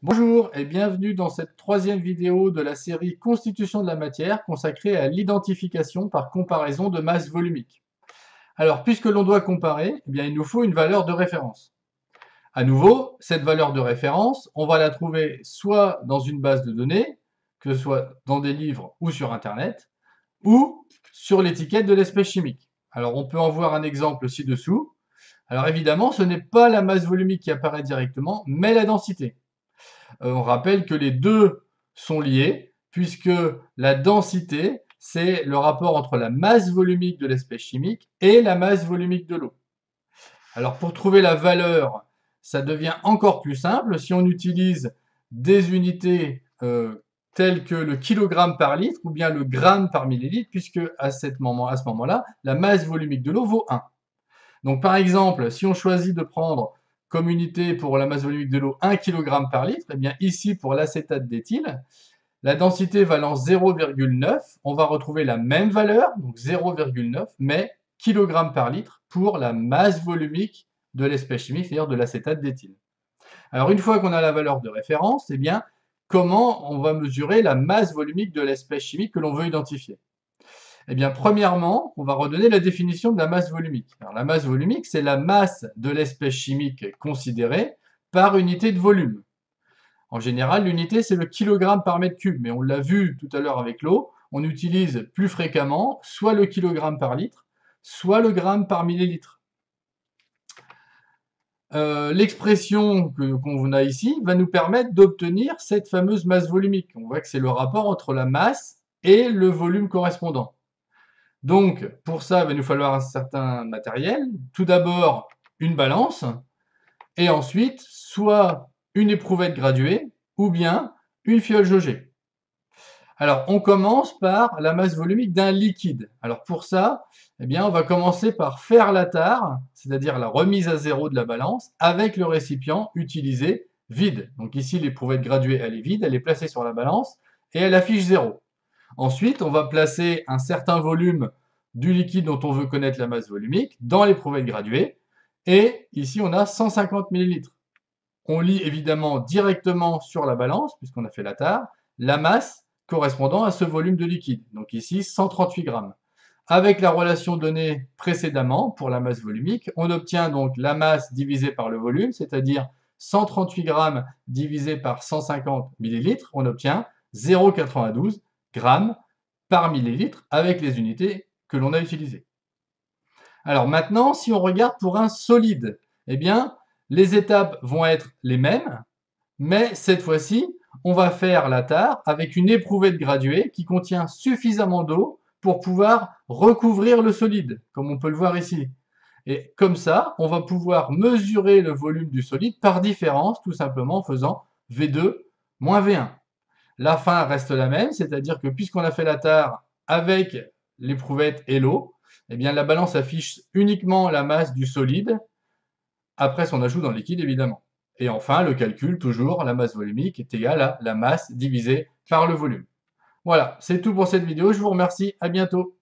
Bonjour et bienvenue dans cette troisième vidéo de la série Constitution de la matière consacrée à l'identification par comparaison de masse volumique. Alors, puisque l'on doit comparer, il nous faut une valeur de référence. À nouveau, cette valeur de référence, on va la trouver soit dans une base de données, que ce soit dans des livres ou sur Internet, ou sur l'étiquette de l'espèce chimique. Alors, on peut en voir un exemple ci-dessous. Alors évidemment, ce n'est pas la masse volumique qui apparaît directement, mais la densité. On rappelle que les deux sont liés, puisque la densité, c'est le rapport entre la masse volumique de l'espèce chimique et la masse volumique de l'eau. Alors pour trouver la valeur, ça devient encore plus simple si on utilise des unités telles que le kilogramme par litre ou bien le gramme par millilitre, puisque à ce moment-là, la masse volumique de l'eau vaut 1. Donc par exemple, si on choisit de prendre comme unité pour la masse volumique de l'eau 1 kg par litre, et bien ici pour l'acétate d'éthyle, la densité valant 0,9, on va retrouver la même valeur, donc 0,9, mais kg par litre pour la masse volumique de l'espèce chimique, c'est-à-dire de l'acétate d'éthyle. Alors une fois qu'on a la valeur de référence, eh bien comment on va mesurer la masse volumique de l'espèce chimique que l'on veut identifier? Eh bien, premièrement, on va redonner la définition de la masse volumique. Alors, la masse volumique, c'est la masse de l'espèce chimique considérée par unité de volume. En général, l'unité, c'est le kilogramme par mètre cube, mais on l'a vu tout à l'heure avec l'eau, on utilise plus fréquemment soit le kilogramme par litre, soit le gramme par millilitre. L'expression qu'on a ici va nous permettre d'obtenir cette fameuse masse volumique. On voit que c'est le rapport entre la masse et le volume correspondant. Donc, pour ça, il va nous falloir un certain matériel. Tout d'abord, une balance, et ensuite, soit une éprouvette graduée, ou bien une fiole jaugée. Alors, on commence par la masse volumique d'un liquide. Alors, pour ça, eh bien, on va commencer par faire la tare, c'est-à-dire la remise à zéro de la balance, avec le récipient utilisé vide. Donc ici, l'éprouvette graduée, elle est vide, elle est placée sur la balance, et elle affiche 0. Ensuite, on va placer un certain volume du liquide dont on veut connaître la masse volumique dans l'éprouvette graduée. Et ici, on a 150 ml. On lit évidemment directement sur la balance, puisqu'on a fait la tare, la masse correspondant à ce volume de liquide. Donc ici, 138 grammes. Avec la relation donnée précédemment pour la masse volumique, on obtient donc la masse divisée par le volume, c'est-à-dire 138 grammes divisé par 150 millilitres, on obtient 0,92 grammes par millilitre avec les unités que l'on a utilisées. Alors maintenant, si on regarde pour un solide, eh bien, les étapes vont être les mêmes, mais cette fois-ci, on va faire la tare avec une éprouvette graduée qui contient suffisamment d'eau pour pouvoir recouvrir le solide, comme on peut le voir ici. Et comme ça, on va pouvoir mesurer le volume du solide par différence, tout simplement en faisant V2 moins V1. La fin reste la même, c'est-à-dire que puisqu'on a fait la tare avec l'éprouvette et l'eau, eh bien la balance affiche uniquement la masse du solide, après son ajout dans le liquide évidemment. Et enfin, le calcul, toujours, la masse volumique est égale à la masse divisée par le volume. Voilà, c'est tout pour cette vidéo, je vous remercie, à bientôt.